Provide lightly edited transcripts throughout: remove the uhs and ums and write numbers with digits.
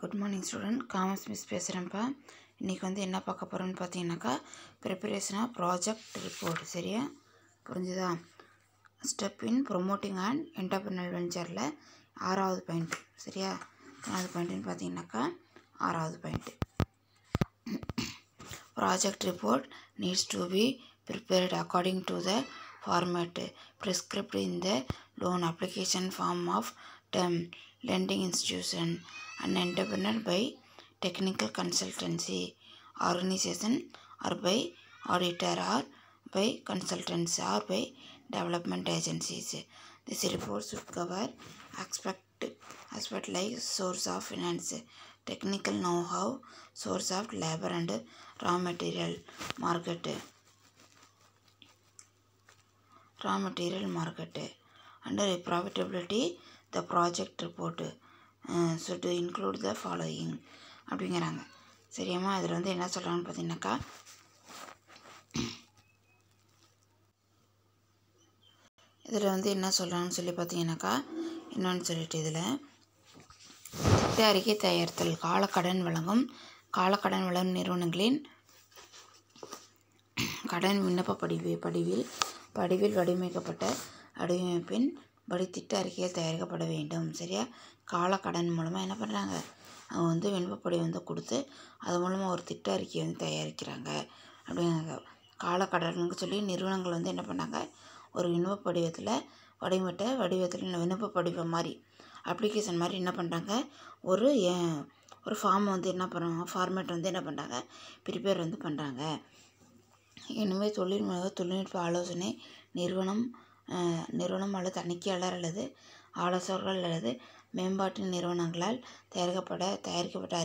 Good morning student, commerce miss பேசுகிறேன்ப்பா. இன்றைக்கி என்ன பார்க்க போகிறோன்னு பார்த்தீங்கன்னாக்கா, ப்ரிப்பரேஷன் ஆஃப் ப்ராஜெக்ட் ரிப்போர்ட். சரியா புரிஞ்சுதா? Step in promoting and entrepreneur வெஞ்சரில் 6வது பாயிண்ட். சரியா, 4வது பாயிண்ட்டுன்னு பார்த்தீங்கன்னாக்கா 6வது point. Project report needs to be prepared according to the format prescribed in the loan application form of term lending institution and entrepreneur by technical consultancy organization or by auditor or by consultants or by development agencies. This report should cover aspect like source of finance, technical know-how, source of labor and raw material market under profitability. The project report should include the following அப்படிங்கிறாங்க. சரியாம்மா, இதில் என்ன சொல்கிறாங்கன்னு பார்த்தீங்கன்னாக்கா, இதில் என்ன சொல்கிறாங்கன்னு சொல்லி பார்த்தீங்கன்னாக்கா, என்னன்னு சொல்லிட்டு இதில் திட்ட அறிக்கை தயாரித்தல், காலக்கடன் வழங்கும் நிறுவனங்களின் கடன் விண்ணப்ப படிவில் வடிவமைக்கப்பட்ட வடிவமைப்பின் படி திட்ட அறிக்கைகள் தயாரிக்கப்பட வேண்டும். சரியா, காலக்கடன் மூலமாக என்ன பண்ணுறாங்க, அவங்க விண்ணப்பப்படி கொடுத்து அது மூலமாக ஒரு திட்ட அறிக்கையை தயாரிக்கிறாங்க அப்படிங்கிறாங்க. காலக்கடனுக்கு சொல்லி நிறுவனங்கள் என்ன பண்ணாங்க, ஒரு விண்ணப்ப வடிவத்தில் விண்ணப்ப படிவம் மாதிரி அப்ளிகேஷன் மாதிரி என்ன பண்ணுறாங்க, ஒரு ஃபார்ம் என்ன பண்ணுறாங்க, ஃபார்மேட் என்ன பண்ணுறாங்க, ப்ரிப்பேர் பண்ணுறாங்க. எனவே தொழில்நுட்ப ஆலோசனை நிறுவனம் அல்லது தணிக்கையாளர் அல்லது ஆலோசகர்கள் அல்லது மேம்பாட்டு நிறுவனங்களால் தயாரிக்கப்பட்ட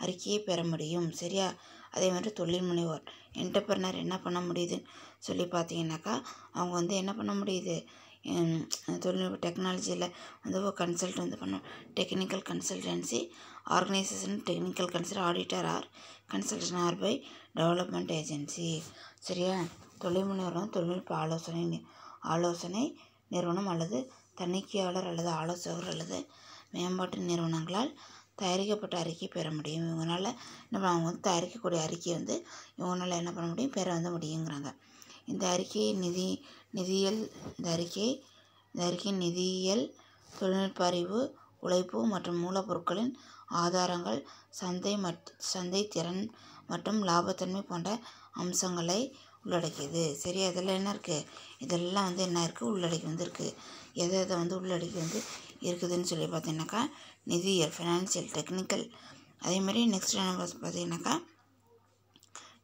அறிக்கையை பெற முடியும். சரியா, அதே மாதிரி தொழில் முனைவோர் என்டர்பிரனர் என்ன பண்ண முடியுதுன்னு சொல்லி பார்த்தீங்கன்னாக்கா, அவங்க என்ன பண்ண முடியுது, தொழில்நுட்ப டெக்னாலஜியில் கன்சல்ட் பண்ண technical consultancy organisation, technical consult auditor or consultant or by development agency. சரியா, தொழில் முனைவர் தொழில்நுட்ப ஆலோசனை நிறுவனம் அல்லது தணிக்கையாளர் அல்லது ஆலோசகர் அல்லது மேம்பாட்டு நிறுவனங்களால் தயாரிக்கப்பட்ட அறிக்கை பெற முடியும். இவங்களால் அவங்க தயாரிக்கக்கூடிய அறிக்கை இவங்களால் என்ன பண்ண முடியும், பெற முடியுங்கிறாங்க. இந்த அறிக்கை நிதியியல், தொழில்நுட்ப அறிவு, உழைப்பு மற்றும் மூலப்பொருட்களின் ஆதாரங்கள், சந்தை திறன் மற்றும் லாபத்தன்மை போன்ற அம்சங்களை உள்ளடக்கியது. சரி, அதில் என்ன இருக்குது, இதெல்லாம் என்ன இருக்குது, உள்ளடக்கி இருக்குது. எதை உள்ளடக்கி இருக்குதுன்னு சொல்லி பார்த்தீங்கன்னாக்கா, நிதியியல், ஃபினான்சியல், டெக்னிக்கல். அதேமாதிரி நெக்ஸ்ட் என்ன பார்த்தீங்கன்னாக்கா,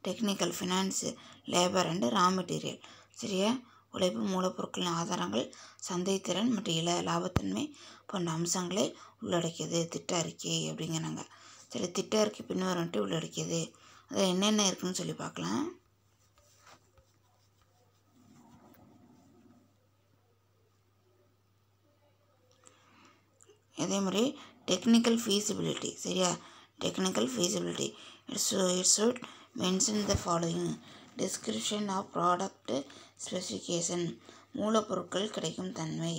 technical, finance, labour and raw material. சரியா, உழைப்பு, மூலப்பொருட்களின் ஆதாரங்கள், சந்தைத்திறன் மற்றும் லாபத்தன்மை போன்ற அம்சங்களை உள்ளடக்கியது திட்ட அறிக்கை அப்படிங்கிறாங்க. சரி, திட்ட அறிக்கை பின்வரும் உள்ளடக்கியது. அதில் என்னென்ன இருக்குதுன்னு சொல்லி பார்க்கலாம். அதே மாதிரி டெக்னிக்கல் ஃபீஸிபிலிட்டி. சரியா, technical feasibility it should mention the following: description of product specification, மூலப்பொருட்கள் கிடைக்கும் தன்மை,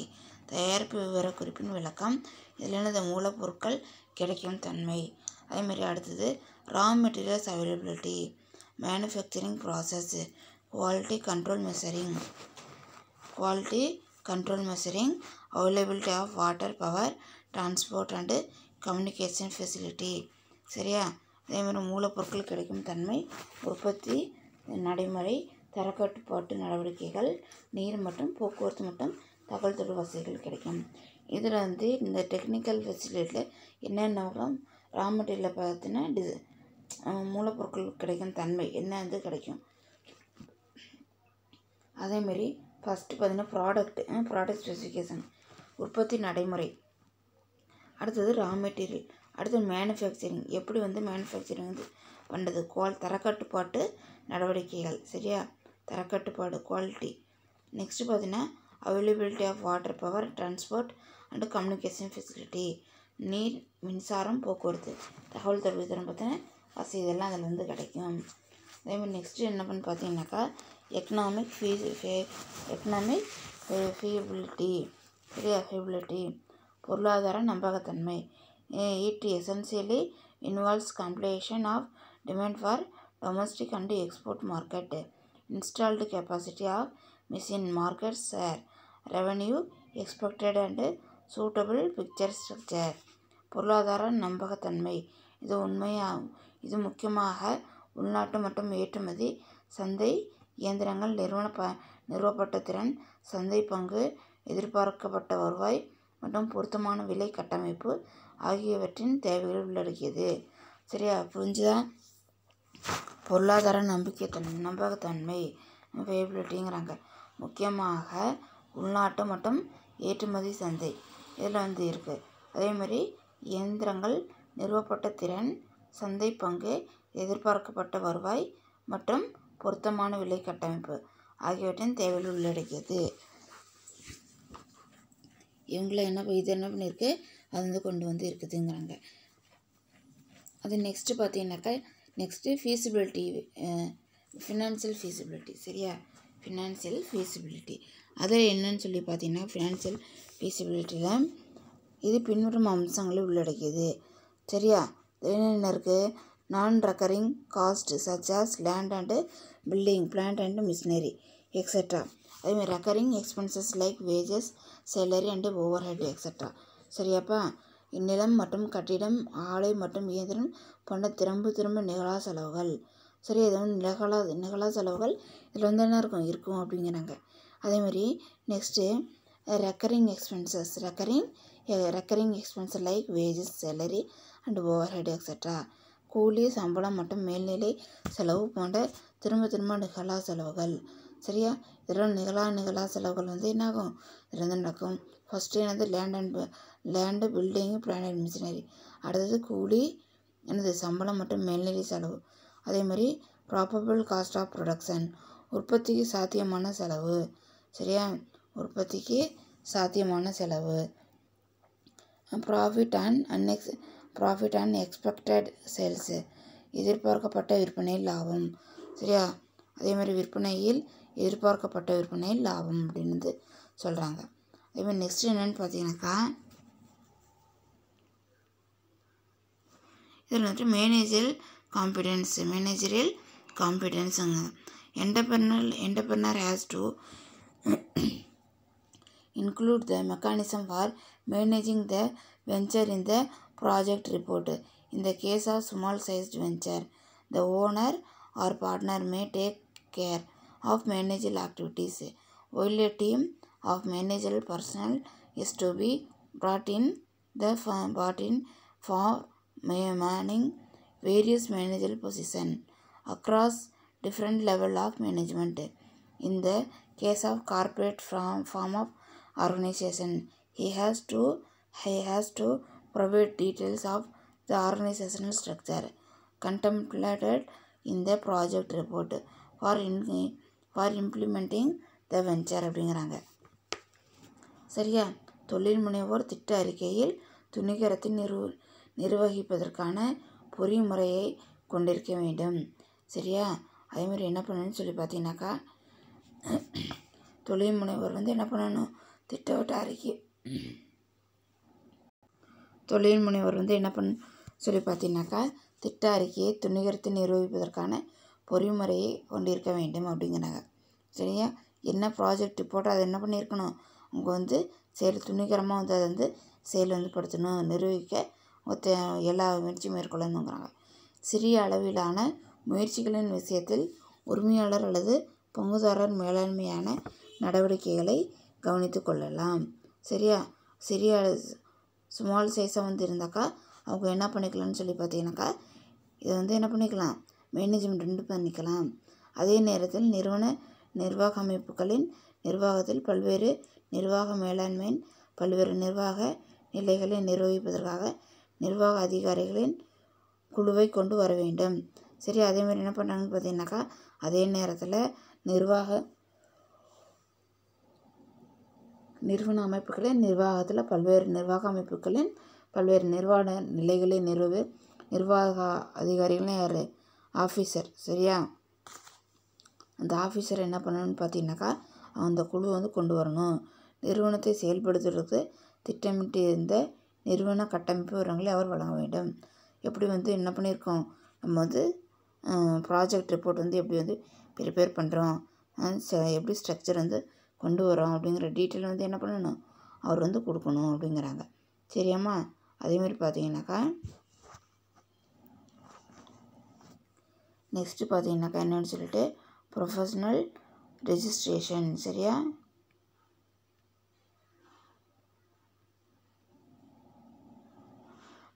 தயாரிப்பு விவரக்குறிப்பின் விளக்கம், இதில் மூலப்பொருட்கள் கிடைக்கும் தன்மை. அதேமாதிரி அடுத்தது raw materials availability, manufacturing process, quality control measuring, availability of water, power, transport and communication facility. சரியா, அதேமாதிரி மூலப்பொருட்கள் கிடைக்கும் தன்மை, உற்பத்தி நடைமுறை, தரக்கட்டுப்பாட்டு நடவடிக்கைகள், நீர் மற்றும் போக்குவரத்து மற்றும் தகவல் தொடர்பு வசதிகள் கிடைக்கும். இதில் இந்த டெக்னிக்கல் ஃபெசிலிட்டியில் என்னென்ன ரா மெட்டீரியலில் பார்த்தீங்கன்னா மூலப்பொருட்கள் கிடைக்கும் தன்மை என்ன கிடைக்கும். அதேமாரி ஃபஸ்ட்டு பார்த்தீங்கன்னா ப்ராடக்ட் ஸ்பெசிஃபிகேஷன், உற்பத்தி நடைமுறை. அடுத்தது ரா மெட்டீரியல். அடுத்தது மேனுஃபேக்சரிங், எப்படி மேனுஃபேக்சரிங் பண்ணுறது, தரக்கட்டுப்பாட்டு நடவடிக்கைகள். சரியா, தரக்கட்டுப்பாடு, குவாலிட்டி. நெக்ஸ்ட்டு பார்த்தீங்கன்னா availability of water, power, transport and communication facility, நீர், மின்சாரம், போக்குவரத்து, தகவல் தொடர்பு பார்த்தீங்கன்னா வசதி, இதெல்லாம் அதில் கிடைக்கும். அதேமாதிரி நெக்ஸ்ட்டு என்ன பண்ணு பார்த்தீங்கன்னாக்கா, எக்கனாமிக் ஃபீபிலிட்டி. சரியா, ஃபீபிலிட்டி பொருளாதார நம்பகத்தன்மை, It essentially involves completion of demand for domestic and export market, installed capacity of machine, market share, revenue expected and suitable picture structure. பொருளாதார நம்பகத்தன்மை இது முக்கியமாக உள்நாட்டு மற்றும் ஏற்றுமதி, சந்தை இயந்திரங்கள், நிறுவப்பட்ட திறன், சந்தை பங்கு, எதிர்பார்க்கப்பட்ட வருவாய் மற்றும் பொருத்தமான விலை கட்டமைப்பு ஆகியவற்றின் தேவைகளை உள்ளடக்கியது. சரியா, புரிஞ்சுதா? பொருளாதார நம்பகத்தன்மை வேபிலிட்டிங்கிறாங்க. முக்கியமாக உள்நாட்டு மற்றும் ஏற்றுமதி சந்தை இதில் இருக்குது. அதேமாதிரி இயந்திரங்கள், நிறுவப்பட்ட திறன், சந்தை பங்கு, எதிர்பார்க்கப்பட்ட வருவாய் மற்றும் பொருத்தமான விலை கட்டமைப்பு ஆகியவற்றின் தேவைகள் உள்ளடக்கியது. இவங்கள இது என்ன பண்ணியிருக்கு, அது கொண்டு இருக்குதுங்கிறாங்க. அது நெக்ஸ்ட்டு பார்த்தீங்கன்னாக்கா ஃபீஸிபிலிட்டி, ஃபினான்சியல் ஃபீஸிபிலிட்டி. சரியா, ஃபினான்சியல் ஃபீஸிபிலிட்டி அதில் என்னன்னு சொல்லி பார்த்தீங்கன்னா, ஃபினான்சியல் ஃபீஸிபிலிட்டியில் இது பின்வரும் அம்சங்களை உள்ளடக்கியது. சரியா, என்ன இருக்குது? நான் recurring cost such as land and building, plant and machinery etcetera. அதேமாதிரி recurring expenses like wages, salary and overhead etcetera. சரியாப்பா, நிலம் மற்றும் கட்டிடம், ஆலை மற்றும் இயந்திரம் போன்ற திரும்ப நிகழா செலவுகள். சரி, இது நிகழா செலவுகள் இதில் என்ன இருக்கும் அப்படிங்கிறாங்க. அதேமாதிரி next recurring expenses like wages, salary and over head etcetera. கூலி, சம்பளம் மற்றும் மேல்நிலை செலவு போன்ற திரும்ப நிகழா செலவுகள். சரியா, இதெல்லாம் நிகழா செலவுகள் என்னாகும், இதில் நடக்கும். First land, building, plant and machinery. அடுத்தது கூலி, சம்பளம் மற்றும் மேல்நிலை செலவு. அதேமாதிரி ப்ராபபிள் காஸ்ட் ஆஃப் ப்ரொடக்ஷன், உற்பத்திக்கு சாத்தியமான செலவு. சரியா, உற்பத்திக்கு சாத்தியமான செலவு. ப்ராஃபிட் அண்ட் எக்ஸ்பெக்டட் சேல்ஸு, எதிர்பார்க்கப்பட்ட விற்பனையில் லாபம். சரியா, அதேமாதிரி எதிர்பார்க்கப்பட்ட விற்பனையில் லாபம் அப்படின்னு சொல்கிறாங்க. அதேமாதிரி நெக்ஸ்ட் என்னென்னு பார்த்தீங்கன்னாக்கா, இதில் managerial காம்பிடன்ஸுங்க. entrepreneur has to include the mechanism for managing the venture in the project report. In the case of small-sized venture, the owner or partner may take care of managerial activities, while a team of managerial personnel is to be brought in for manning various managerial positions across different levels of management. In the case of corporate form of organization, he has to provide details of the organizational structure contemplated in the project report for implementing the venture அப்படிங்கிறாங்க. சரியா, தொழில் முனைவோர் திட்ட அறிக்கையில் துணிகரத்தை நிர்வகிப்பதற்கான பொறிமுறையை கொண்டிருக்க வேண்டும். சரியா, அதேமாதிரி என்ன பண்ணணும்னு சொல்லி பார்த்தீங்கன்னாக்கா, தொழில் முனைவோர் என்ன பண்ணணும், திட்டவட்ட அறிக்கை. தொழில் முனைவோர் என்ன பண்ணணும் சொல்லி பார்த்தீங்கன்னாக்கா, திட்ட அறிக்கையை துணிகரத்தை நிர்வகிப்பதற்கான பொறிமுறையை கொண்டிருக்க வேண்டும் அப்படிங்கிறாங்க. சரியா, என்ன ப்ராஜெக்ட் போட்டு அதை என்ன பண்ணியிருக்கணும், அவங்க துணிகரமாக அதை செயல்படுத்தணும், நிர்வகிக்க எல்லா முயற்சியும் மேற்கொள்ளணுங்கிறாங்க. சிறிய அளவிலான முயற்சிகளின் விஷயத்தில் உரிமையாளர் அல்லது பங்குதாரர் மேலாண்மையான நடவடிக்கைகளை கவனித்து கொள்ளலாம். சரியா, ஸ்மால் சைஸாக இருந்தாக்கா அவங்க என்ன பண்ணிக்கலாம்னு சொல்லி பார்த்தீங்கன்னாக்கா, இதை என்ன பண்ணிக்கலாம், மேனேஜ்மெண்ட் பண்ணிக்கலாம். அதே நேரத்தில் நிர்வாக அமைப்புகளின் நிர்வாகத்தில் பல்வேறு நிர்வாக மேலாண்மையின் பல்வேறு நிர்வாக நிலைகளை நிர்வகிப்பதற்காக நிர்வாக அதிகாரிகளின் குழுவை கொண்டு வர வேண்டும். சரி, அதேமாதிரி என்ன பண்ணுறாங்கன்னு பார்த்தீங்கன்னாக்கா, அதே நேரத்தில் நிறுவன அமைப்புகளின் நிர்வாகத்தில் பல்வேறு நிர்வாக அமைப்புகளின் பல்வேறு நிர்வாக நிலைகளை நிர்வாக அதிகாரிகளும் யார், ஆஃபீஸர். சரியா, அந்த ஆஃபீஸர் என்ன பண்ணணும்னு பார்த்தீங்கன்னாக்கா, அந்த குழு கொண்டு வரணும். நிறுவனத்தை செயல்படுத்துவதற்கு திட்டமிட்டு இருந்த நிறுவன கட்டமைப்பு விவரங்களை அவர் வழங்க வேண்டும். எப்படி வந்து என்ன பண்ணியிருக்கோம், நம்ம வந்து ப்ராஜெக்ட் ரிப்போர்ட் வந்து எப்படி வந்து ப்ரிப்பேர் பண்ணுறோம், எப்படி ஸ்ட்ரக்சர் வந்து கொண்டு வரோம் அப்படிங்கிற டீட்டெயில் வந்து என்ன பண்ணணும், அவர் வந்து கொடுக்கணும் அப்படிங்கிறாங்க. சரியாம்மா? அதேமாதிரி பார்த்தீங்கன்னாக்கா நெக்ஸ்ட்டு பார்த்தீங்கன்னாக்கா என்னென்னு சொல்லிட்டு ப்ரொஃபஷ்னல் ரெஜிஸ்ட்ரேஷன். சரியா?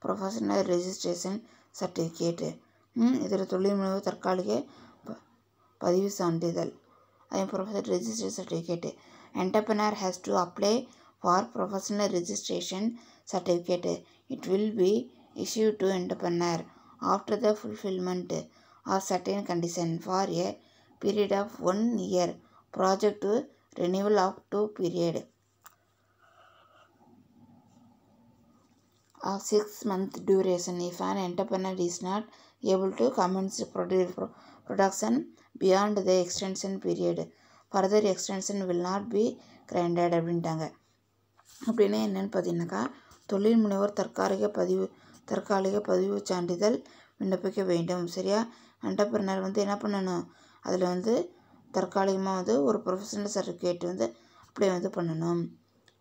Professional registration certificate. இதில் தொழில் முனைவு தற்காலிக பதிவு சான்றிதழ். அதே professional registration certificate. Entrepreneur has to apply for professional registration certificate. It will be issued to entrepreneur after the fulfillment of certain condition for a period of 1 year, project to renewal of 2 period of 6-month duration if an entrepreneur is not able to commence production beyond the extension period. Further extension will not be granted அப்படின்ட்டாங்க. அப்படின்னா என்னென்னு பார்த்தீங்கன்னாக்கா தொழில் முனைவோர் தற்காலிக பதிவு சான்றிதழ் விண்ணப்பிக்க வேண்டும். சரியா? என்டர்பிரனர் வந்து என்ன பண்ணணும், அதில் வந்து தற்காலிகமாக வந்து ஒரு ப்ரொஃபஷனல் சர்டிஃபிகேட் வந்து அப்ளை வந்து பண்ணணும்.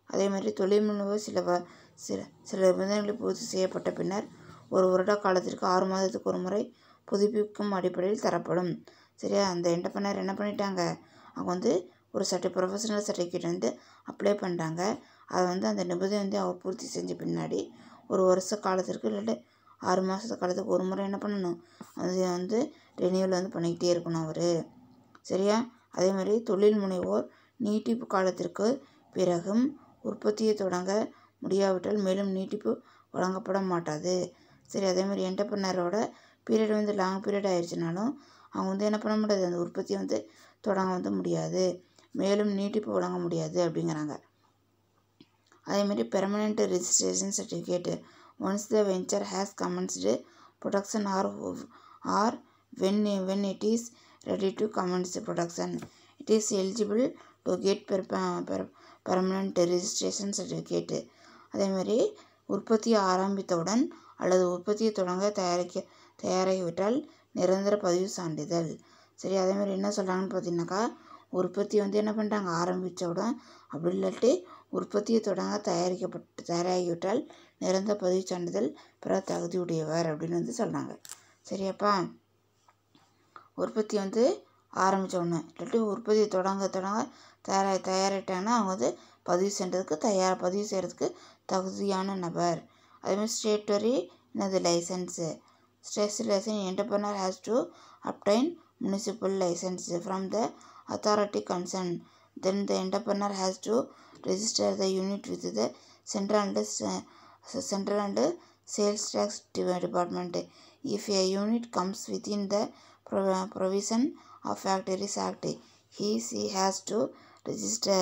அதே மாதிரி தொழில் முனைவோர் சில நிபந்தனைகளை பூர்த்தி செய்யப்பட்ட பின்னர் 1 வருட காலத்திற்கு 6 மாதத்துக்கு ஒரு முறை புதுப்பிக்கும் அடிப்படையில் தரப்படும். சரியா? அந்த என்டர்பிரனர் என்ன பண்ணிட்டாங்க, அவங்க வந்து ஒரு ப்ரொஃபஷனல் சர்டிஃபிகேட் வந்து அப்ளை பண்ணுறாங்க. அதை வந்து அந்த நிபந்தனை வந்து அவர் பூர்த்தி செஞ்ச பின்னாடி 1 வருஷ காலத்திற்கு இல்லாட்டி 6 மாத காலத்துக்கு ஒரு முறை என்ன பண்ணணும், அது வந்து ரெனியூவல் வந்து பண்ணிக்கிட்டே இருக்கணும் அவர். சரியா? அதே மாதிரி தொழில் முனைவோர் நீட்டிப்பு காலத்திற்கு பிறகும் உற்பத்தியை தொடங்க முடியாவிட்டால் மேலும் நீட்டிப்பு வழங்கப்பட மாட்டாது. சரி, அதே மாதிரி என்டர்பிரனரோட பீரியட் வந்து லாங் பீரியட் ஆயிடுச்சுனாலும் அவங்க வந்து என்ன பண்ண முடியாது, அந்த உற்பத்தியை வந்து தொடங்க வந்து முடியாது, மேலும் நீட்டிப்பு வழங்க முடியாது அப்படிங்கிறாங்க. அதேமாதிரி permanent registration certificate. Once the venture has commenced production or when it is ready to commence production, it is eligible to get permanent registration certificate. அதேமாதிரி உற்பத்தியை ஆரம்பித்தவுடன் அல்லது உற்பத்தியை தொடங்க தயாராகிவிட்டால் நிரந்தர பதிவு சான்றிதழ். சரி, அதேமாதிரி என்ன சொல்கிறாங்கன்னு பார்த்தீங்கன்னாக்கா உற்பத்தி வந்து என்ன பண்ணுறாங்க, ஆரம்பித்தவுடன் அப்படி இல்லாட்டி உற்பத்தியை தொடங்க தயாராகிவிட்டால் நிரந்தர பதிவு சான்றிதழ் பெற தகுதியுடையவர் அப்படின்னு வந்து சொல்கிறாங்க. சரியாப்பா? உற்பத்தி வந்து ஆரம்பித்த உடனே இல்லாட்டி உற்பத்தியை தொடங்க தயாரிட்டாங்கன்னா அவங்க வந்து பதிவு செய்கிறதுக்கு தகுதியான நபர். அதேமாதிரி ஸ்டேட்டரி என்னது licence. State licence entrepreneur has to obtain municipal licence from the authority concerned. Then the entrepreneur has to register the unit with the central and sales tax department. If a unit comes within the provision of Factories Act, she has to register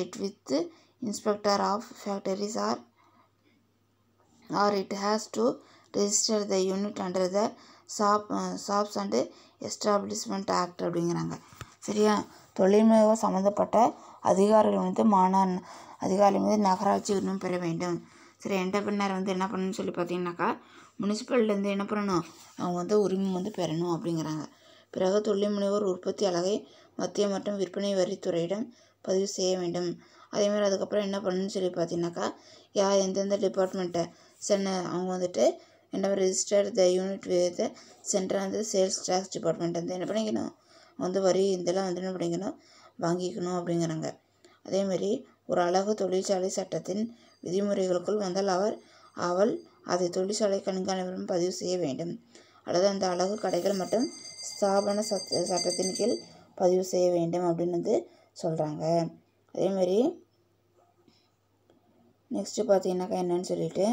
it with the inspector of factories or it has to register the unit under the shops and establishment act அப்படிங்கிறாங்க. சரியா? தொழில் முனைவோர் சம்மந்தப்பட்ட அதிகாரிகள் வந்து நகராட்சி உரிமம் பெற வேண்டும். சரி, என்டர்பிரனர் வந்து என்ன பண்ணணும்னு சொல்லி பார்த்தீங்கன்னாக்கா முனிசிபல்லேருந்து என்ன பண்ணணும், அவங்க வந்து உரிமம் வந்து பெறணும் அப்படிங்கிறாங்க. பிறகு தொழில் முனைவோர் உற்பத்தி அலகை மத்திய மற்றும் விற்பனை வரித்துறையிடம் பதிவு செய்ய வேண்டும். அதேமாதிரி அதுக்கப்புறம் என்ன பண்ணணும்னு சொல்லி பார்த்தீங்கன்னாக்கா எந்தெந்த டிபார்ட்மெண்ட்டை அவங்க வந்துட்டு என்ன register the unit with central வந்து சேல்ஸ் டேக்ஸ் டிபார்ட்மெண்ட் வந்து என்ன பண்ணிக்கணும், வந்து வரி இதெல்லாம் வந்து என்ன பண்ணிக்கணும், வாங்கிக்கணும் அப்படிங்கிறாங்க. அதேமாரி ஒரு அலகு தொழிற்சாலை சட்டத்தின் விதிமுறைகளுக்குள் வந்தால் அவள் அதை தொழிற்சாலை கண்காணிப்பிடம் பதிவு செய்ய வேண்டும் அல்லது அந்த அலகு கடைகள் மற்றும் ஸ்தாபன சட்டத்தின் கீழ் பதிவு செய்ய வேண்டும் அப்படின்னு வந்து சொல்கிறாங்க. அதேமாரி நெக்ஸ்ட்டு பார்த்தீங்கன்னாக்கா என்னன்னு சொல்லிட்டு